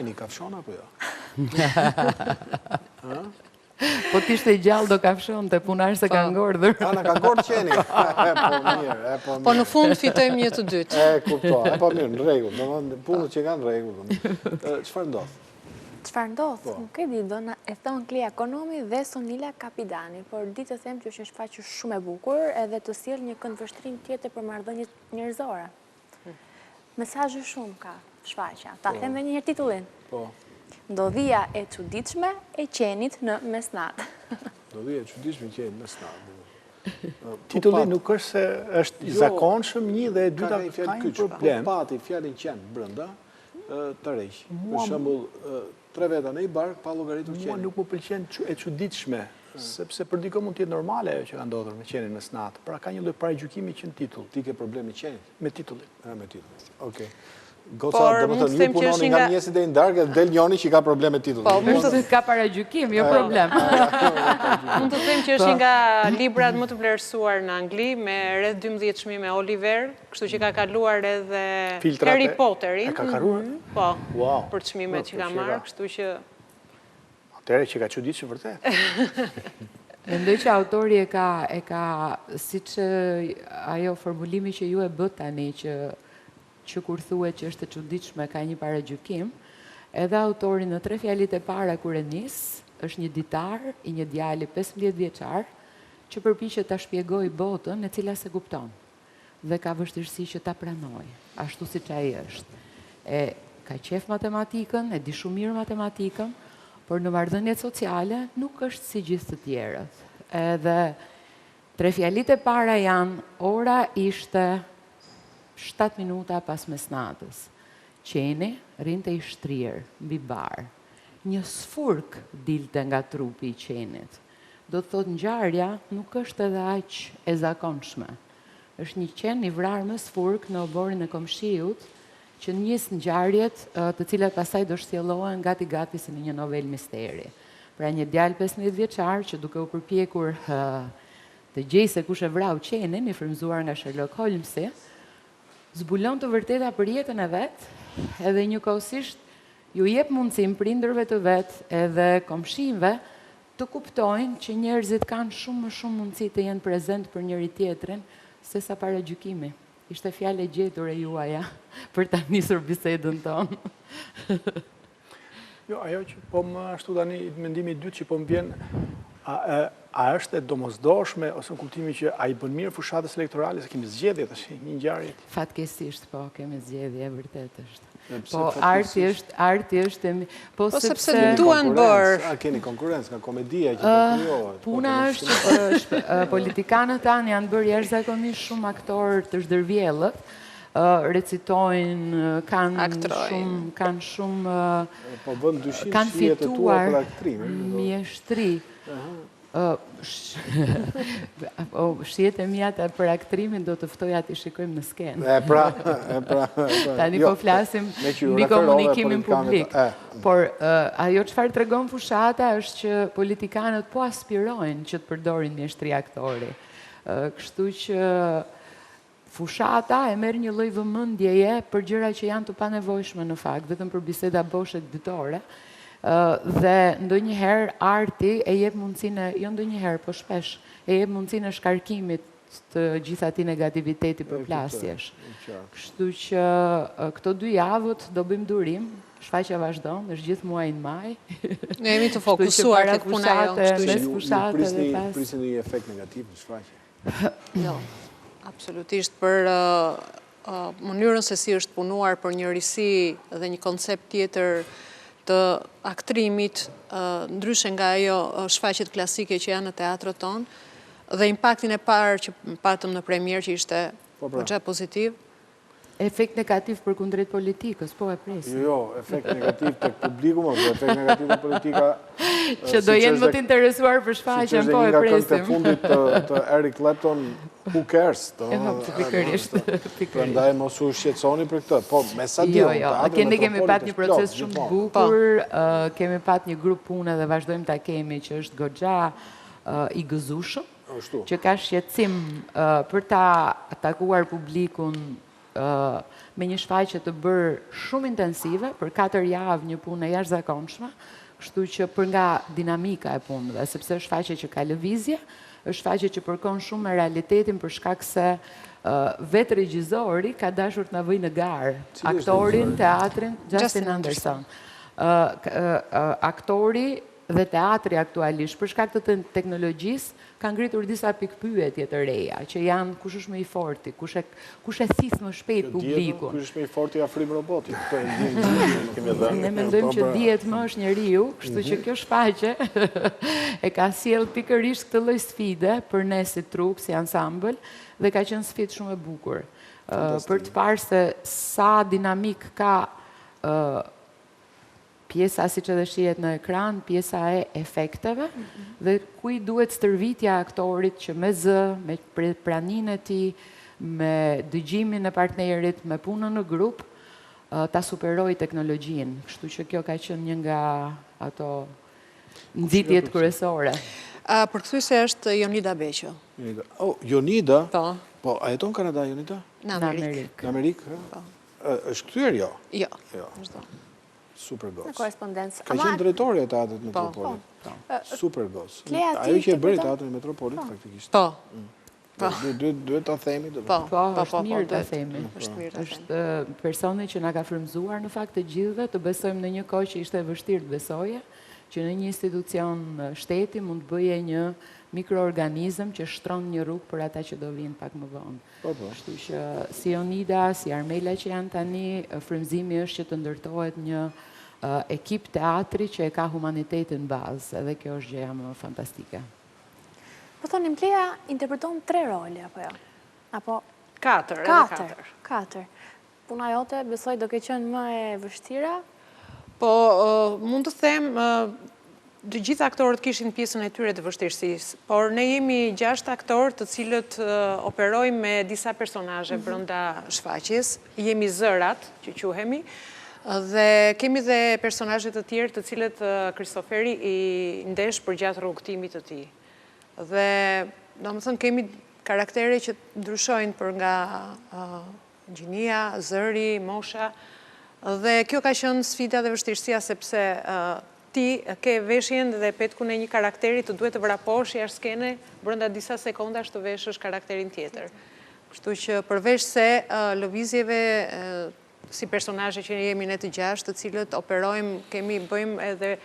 qeni, kafshon apo jo? Po t'ishte gjallë do kafshon të punar se ka ngordhur. Ana, ka ngordhur qeni. Po mirë, po mirë. Po në fund fitojmë një të dytë. Kuptoj. Po mirë, në rregull, domethënë punët që kanë në rregull. Çfarë ndodh? Çfarë ndodh? Nuk e di, dona e thon Klea Ekonomi dhe Sonila Kapidani, por di të them që është një shfaqje shumë e bukur edhe të sjell një këndvështrim tjetër për marrëdhëniet njerëzore. Mesazhe shumë ka shfaqja. Ta them edhe një herë titullin. Po. Ndodhia e çuditshme e qenit në mesnatë. Ndodhia e çuditshme e qenit në mesnatë. Titulli nuk është se është i zakonshëm, një dhe e dyta ka një problem. Po pati fjalën qen brenda të rreq. Për shembull, 3 veta në një bark pa llogaritur qenin. Mua nuk më pëlqen e çuditshme, sepse për dikon mund të jetë normale ajo që ka ndodhur me qenin mesnatë. Pra ka një lloj paragjykimi që në titull. Ti ke problem me qenit? Me titullin. Me titullin. Okej. Goca, domethënë ju punoni nga mjesit deri në darkë dhe del njëri që ka probleme me titullin. Po, mund të ka paragjykim, jo problem. Mund të them që është nga librat më të vlerësuar në Angli, me rreth 12 çmime Oliver, kështu që ka kaluar edhe Harry Potteri. Ka kaluar? Po, për çmimet që ka marrë, kështu që... Atëherë që ka çuditshëm vërtet. Mendoj që autori e ka siç ajo formulimi që ju e bët tani që kur thuhet që është e çuditshme ka një paragjykim, edhe autori në 3 fjalit e para kur e nis, është një ditar i një djali 15 vjeçar që përpiqet ta shpjegojë botën e cila se kupton dhe ka vështirësi që ta pranojë, ashtu siç ai është. Ka qef matematikën, e di shumë mirë matematikën, por në marrëdhëniet sociale nuk është si gjithë të tjerët. Edhe 3 fjalit e para janë ora ishte 7 minuta pas mesnatës. Qeni rinte i shtrirë, mbi barë. Një sfurk dilte nga trupi i qenit. Do të thotë ngjarja nuk është edhe aq e zakonshme. Është një qen i vrarë me sfurk në oborin e komshiut, që njës ngjarjet të cilat pasaj do shtjellohen gati si në një novel misteri. Pra një djalë 15 vjeçar që duke u përpjekur të gjejë se kush e vrau qenin, i frymzuar nga Sherlock Holmesi, zbulon të vërteta për jetën e vetë, edhe njëkohësisht ju jep mundësim prindërve të vetë edhe komshinëve të kuptojnë që njerëzit kanë shumë më shumë mundësi të jenë prezent për njëri tjetrin se sa paragjykimi. Ishte fjalë e gjetur e juaja për ta nisur bisedën tonë. Jo, ajo që po më ashtu tani mendimi i dytë që po më vjen, a është e domosdoshme ose në kuptimin që a i bën mirë fushatës elektorale se kemi zgjedhje tash një ngjarje? Fatkesisht po, kemi zgjedhje, e vërtet është. Po arti është po sepse duan bërë. A keni konkurrencë nga komedia që po krijohet? Puna është që politikanët tanë janë bërë jashtëzakonisht shumë aktorë të zhdërvjellët, recitojnë, kanë shumë po vën dyshim shihet e tua për aktrimin. Mjeshtri. Shihet e mia për aktrimin do të ftoja t'i shikojmë në skenë. Tani po flasim mbi komunikimin publik. Por ajo çfarë tregon fushata është që politikanët po aspirojnë që të përdorin mjeshtri aktori. Kështu që fushata e merr një lloj vëmendjeje për gjëra që janë të panevojshme në fakt, vetëm për biseda boshe ditore. Dhe ndonjëherë arti e jep mundësinë, jo ndonjëherë, po shpesh, e jep mundësinë e shkarkimit të gjithë atij negativiteti për plasjesh. Kështu që këto 2 javët do bëjmë durim, shfaqja vazhdon, është gjithë muaji maj. Ne jemi të fokusuar tek puna jonë, kështu që prisni një efekt negativ në shfaqje. Jo, absolutisht për mënyrën se si është punuar për një risi dhe një koncept tjetër të aktrimit, ndryshe nga ajo shfaqjet klasike që janë në teatrët tonë, dhe impaktin e parë që patëm në premier që ishte goxha pozitiv. Efekt negativ për kundrejt politikës, po e presim. Jo, efekt negativ të publiku, po efekt negativ të politika... Që do jenë më të interesuar për shfaqjen, po e presim. Si që është një nga këngët e fundit të Eric Clapton, Who Cares? Pikërisht. Prandaj mos u shqetësoni për këtë. Po, me sa diu. Jo, ne kemi pat një proces shumë të bukur, kemi pat një grup pune dhe vazhdojmë ta kemi që është goxha i gëzueshëm, që ka shqetësim për ta takuar publikun me një shfaqje të bërë shumë intensive, për 4 javë një punë e jashtëzakonshme, kështu që për nga dinamika e punëve, sepse është shfaqje që ka lëvizje, është shfaqje që përkon shumë me realitetin për shkak se vetë regjizori ka dashur të na vëjë në garë aktorin, teatrin, Justin Anderson. Aktori dhe teatri aktualisht, për shkak të teknologjisë, ka ngritur disa pikpyetje të reja, që janë kush është më i forti, kush e thith më shpejt publikun. Kush është më i forti afrim robotit. Ne mendojmë që dihet më është njeriu, kështu që kjo shfaqje e ka sjell pikërisht këtë lloj sfide për ne si trup, si ansambël, dhe ka qenë sfidë shumë e bukur. Për të parë se sa dinamik ka pjesa si që dhe shihet në ekran, pjesa e efekteve, dhe kuj duhet stërvitja aktorit që me zë, me praninë e tij, me dëgjimin e partnerit, me punën në grup, ta superoj teknologjinë. Kështu që kjo ka qenë një nga ato nxitjet kryesore. Përkthyese është Jonida Beqo. Jonida? Po. Po, a jeton Kanada, Jonida? Në Amerikë. Në Amerikë? Është kthyer jo? Jo. Super gos. Në korespondencë. Ka qenë drejtori e teatrit Metropolit. Super gos. Ajo që e bëri teatrin Metropolit, faktikisht. Po. Duhet ta themi. Po, është mirë ta themi. Është mirë ta themi. Është personi që na ka frymëzuar në fakt të gjithëve, të besojmë në një kohë që ishte vështirë të besoje, që në një institucion shteti mund të bëje një mikroorganizëm që shtron një rrugë për ata që do vinë pak më vonë. Kështu që si Jonida, si Armela që janë tani, frymëzimi është që të ndërtohet një ekip teatri që e ka humanitetin bazë, edhe kjo është gjëja më fantastike. Po thonim, Plea interpreton 3 role, apo jo? Apo 4. Puna jote, besoj, do ke qenë më e vështira? Po, mund të them, të gjithë aktorët kishin pjesën e tyre të vështirësisë, por ne jemi 6 aktorë të cilët operojmë me disa personazhe brenda shfaqjes. Jemi zërat, që quhemi, dhe kemi dhe personazhe të tjerë të cilët Kristoferi i ndesh përgjatë rrugëtimit të tij. Dhe, domethënë, kemi karaktere që ndryshojnë për nga gjinia, zëri, mosha, dhe kjo ka qenë sfida dhe vështirësia sepse ti ke veshjen dhe petkun e një karakteri të duhet të vraposh jashtë skene brenda disa sekondash të veshësh karakterin tjetër. Kështu që përveç se lëvizjeve si personazhe që jemi ne të 6, të cilët operojmë, bëjmë edhe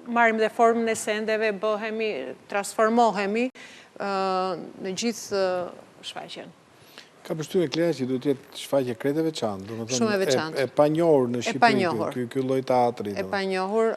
marrim dhe formën e sendeve, transformohemi në gjithë shfaqjen. Ka përshtyme Klea që duhet jetë shfaqje krejtë e veçantë. Shumë e veçantë. E panjohur në Shqipëri, ky lloj teatri. E panjohur.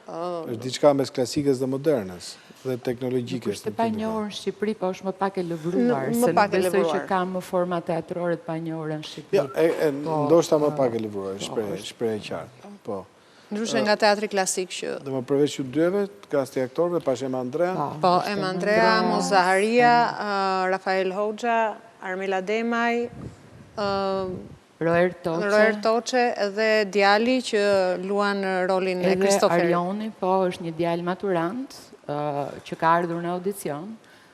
Është diçka mes klasikës dhe modernës dhe teknologjike. Është e panjohur në Shqipëri, po është më pak e lëvruar, se nuk besoj që ka më forma teatrore të panjohura në Shqipëri. Ndoshta më pak e lëvruar, shpreh e qartë. Po. Ndryshe nga teatri klasik që... Dhe më përveç ju dyve, kasti aktorëve, pash Ema Andrea? Po, Ema Andrea, Mozaharia, Rafael Hoxha, Armela Demaj, Roer Toçe dhe djali që luan rolin e Kristoferi. Edhe Arioni, po, është një djalë maturant që ka ardhur në audicion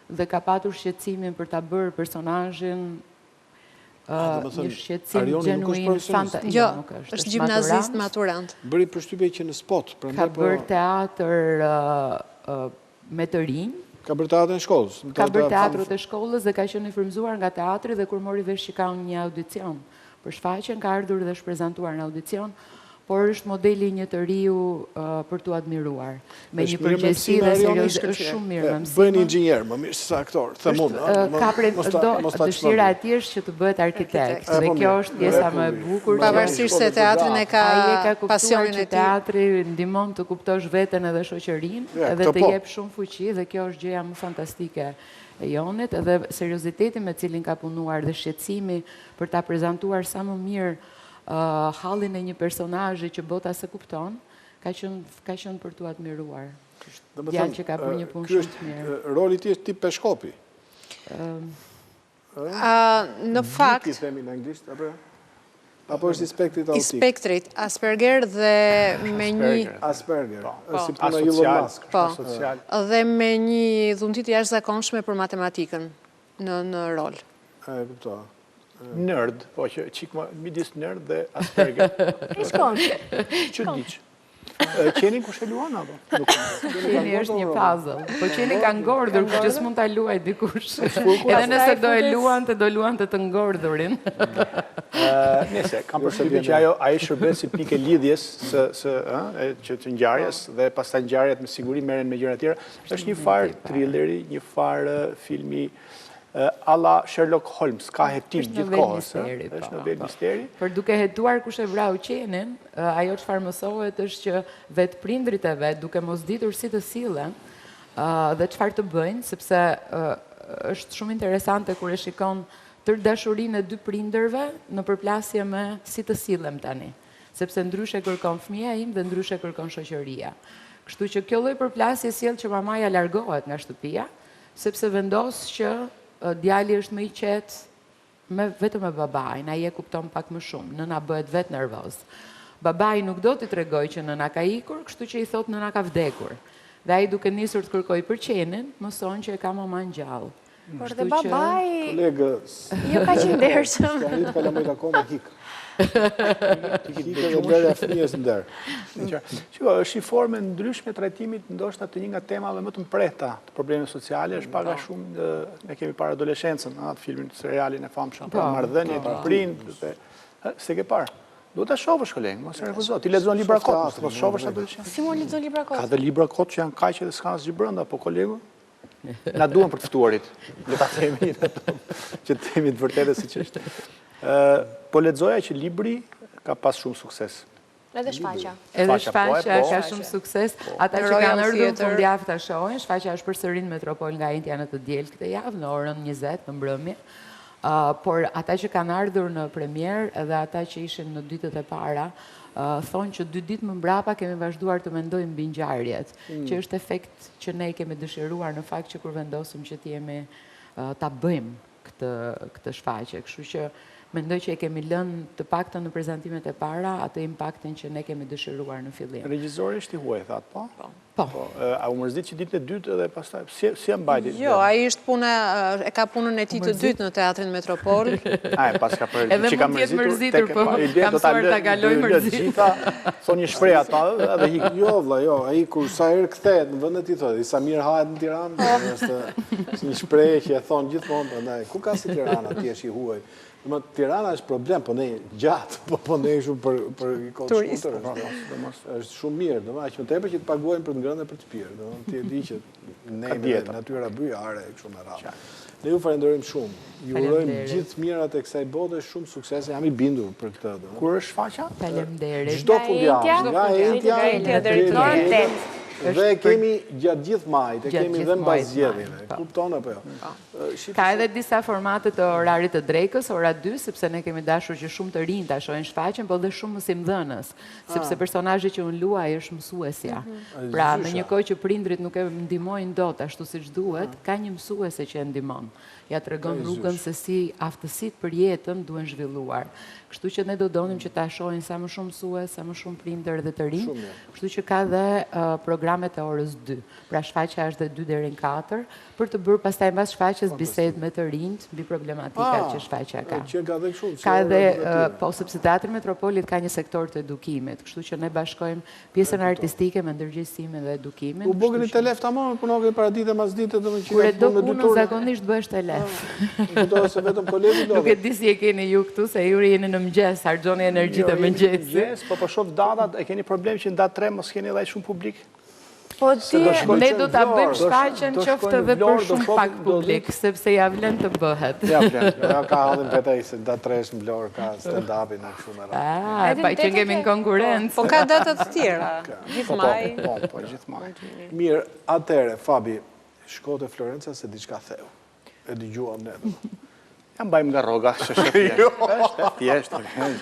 dhe ka patur shqetësimin për ta bërë personazhin një shqetësim genuin fantastik. Jo, është gjimnazist maturant. Bëri përshtypje që në spot. Ka bërë teatr me të rinj. Ka bërë teatrin e shkollës. Ka bërë teatrët e shkollës dhe ka qenë i frymëzuar nga teatri dhe kur mori vesh që ka një audicion për shfaqjen, ka ardhur dhe është prezantuar në audicion, por është modeli një të riu për t'u admiruar. Me një përgjegjësi dhe seriozisht është shumë mirë me mësime. Bëhen inxhinier, më mirë se aktor, them unë. Dëshira e tij është që të bëhet arkitekt. Dhe kjo është pjesa më e bukur. Pavarësisht se teatrin e ka pasionin e tij. Teatri ndihmon të kuptosh veten edhe shoqërinë, edhe të jep shumë fuqi dhe kjo është gjëja më fantastike e Jonit, edhe serioziteti me cilin ka punuar dhe shqetësimi për ta prezantuar sa më mirë hallin e një personazhi që bota se kupton, ka qenë për t'u admiruar. Djalë që ka bërë një punë shumë të mirë. Roli i tij është tip Peshkopi. Në fakt, i themi në anglisht apo është i spektrit autik? I spektrit, Asperger dhe me një Asperger, si puna Elon Musk. Dhe me një dhuntit jashtëzakonshme për matematikën në rol. E kuptova. nerd, po që qik më midis nerd dhe Asperger. I shkon. Që diq. Qenin kush e luan apo? Qeni është një puzzle. Po qeni ka ngordhur, kështu që s'mund ta luaj dikush. Edhe nëse do e luante, do luante të ngordhurin. Nëse, kam përshtypjen që ajo shërben si pikë lidhjes që të ngjarjes dhe pastaj ngjarjet me siguri merren me gjëra të tjera. Është një farë thrilleri, një farë filmi alla Sherlock Holmes, ka hetim gjithkohës. Është novel misteri. Për duke hetuar kush e vrau qenin, ajo çfarë mësohet është që vetë prindrit e vet, duke mos ditur si të sillen dhe çfarë të bëjnë, sepse është shumë interesante kur e shikon tërë dashurinë e dy prindërve në përplasje me si të sillem tani. Sepse ndryshe kërkon fëmia im dhe ndryshe kërkon shoqëria. Kështu që kjo lloj përplasje sjell që mamaja largohet nga shtëpia, sepse vendos që djali është më i qetë vetëm me babain, ai e kupton pak më shumë, nëna bëhet vetë nervoz. Babai nuk do t'i tregoj që nëna ka ikur, kështu që i thot nëna ka vdekur. Dhe ai duke nisur të kërkoj për qenin, mëson që e ka maman gjallë. Por dhe babai... Kolegës... Jo ka që ndershëm. Ska rritë kalamojt akoma hikë. Hikë dhe blerja fëmijës në derë. Shiko, është një formë ndryshme trajtimit, ndoshta të një nga temave më të mprehta të problemeve sociale, është paga shumë, ne kemi parë adoleshencën, atë filmin, serialin e famshëm, për marrëdhënie të prindë, se ke parë. Duhet ta shohësh kolegë, mos e refuzo. Ti lexon libra kot, mos shohësh adoleshencë. Si mund lexon libra kot? Ka dhe libra kot që janë kaq edhe s'ka asgjë brenda, po kolegu, na duan për të ftuarit. Le ta themi që të themi të vërtetë siç është. Po lexoja që libri ka pas shumë sukses. Edhe shfaqja. Edhe shfaqja ka shumë sukses. Ata që kanë ardhur fundjavë ta shohin, shfaqja është përsëri në Metropol nga Intja në të diel këtë javë në orën 20 në mbrëmje. Por ata që kanë ardhur në premier edhe ata që ishin në ditët e para, thonë që 2 ditë më mbrapa kemi vazhduar të mendojmë mbi ngjarjet, që është efekt që ne kemi dëshiruar në fakt që kur vendosim që t'jemi ta bëjmë këtë shfaqje. Kështu që mendoj që e kemi lënë të paktën në prezantimet e para atë impaktin që ne kemi dëshiruar në fillim. Regjizori është i huaj, thatë, po? Po. A u mërzit që ditën e dytë dhe pastaj, si e mbajti? Jo, ai është puna, e ka punën e tij të dytë në Teatrin Metropol. Pas ka për edhe mund të jetë mërzitur, po kam mësuar ta kaloj mërzit. Thonë një shpreh ata edhe hik. Jo, vlla, jo, ai kur sa herë kthehet në vendet i thotë, Samir hahet në Tiranë, është një shprehje që e thon gjithmonë, prandaj ku ka si Tirana, ti je i huaj. Tirana është problem, po ne gjatë, po ne shumë për turistë. Është shumë mirë, aq më tepër që të paguajnë për të ngrënë dhe për të pirë. Ti e di që ne natyra bujare e kështu me radhë. Ne ju falenderojmë shumë. Ju urojmë gjithë mirat e kësaj bote, shumë suksese. Jam i bindur për këtë. Kur është shfaqja? Faleminderit. Çdo fundjavë, nga Intja deri në orën 8. Dhe kemi gjatë gjithë majit, e kemi dhe mbas zgjedhjeve. Kupton apo jo? Ka edhe disa formate të orarit të drekës, ora 2, sepse ne kemi dashur që shumë të rinj ta shohin shfaqjen, por dhe shumë mësimdhënës, sepse personazhi që unë luaj është mësuesja. Pra, në një kohë që prindrit nuk e ndihmojnë dot ashtu siç duhet, ka një mësuese që e ndihmon. Ja tregon rrugën se si aftësitë për jetën duhen zhvilluar. Kështu që ne do donim që ta shohin sa më shumë mësues, sa më shumë prindër dhe të rinj. Kështu që ka dhe programet e orës 2. Pra shfaqja është dhe 2 deri në 4, për të bërë pastaj mbas shfaqjes bisedë me të rinjt mbi problematikat që shfaqja ka. Ka edhe, po sepse Teatri Metropolit ka një sektor të edukimit, kështu që ne bashkojmë pjesën artistike me ndërgjegjësimin dhe edukimin. U bogën i telef tamam, punonin para ditë mas ditë domethënë. Kur e do punën zakonisht bëhesh telef. Kuptoj se vetëm kolegu do. Nuk e di si e keni ju këtu, se ju jeni në mëngjes, harxhoni energjitë e mëngjesit. Po shoh datat, e keni problem që në datë 3 mos keni edhe shumë publik. Po ti, ne do ta bëjmë shfaqjen qoftë edhe për shumë pak publik, sepse ja vlen të bëhet. Ja vlen. Ja ka hadhin vetë se datë 3 në Vlorë ka stand-upin në kështu me radhë. Pa që kemi konkurrencë. Po ka data të tjera, gjithë maj. Po, gjithë maj. Mirë, atëre, Fabi, shko te Florenca se diçka theu. E dëgjuam ne. Ja mbajmë nga rroga, është thjesht.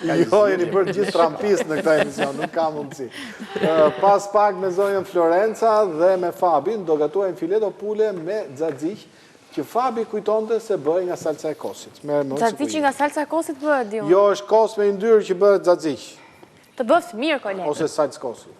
Jo, jeni bërë gjithë trampist në këtë emision, nuk ka mundësi. Pas pak me zonjën Florenca dhe me Fabin, do gatuajmë fileto pule me xaxhiq, që Fabi kujtonte se bëhej nga salca e kosit. Xaxhiqi nga salca e kosit bëhet, diun. Jo, është kos me yndyrë që bëhet xaxhiq. Të bëft mirë, koleg. Ose salcë kosi.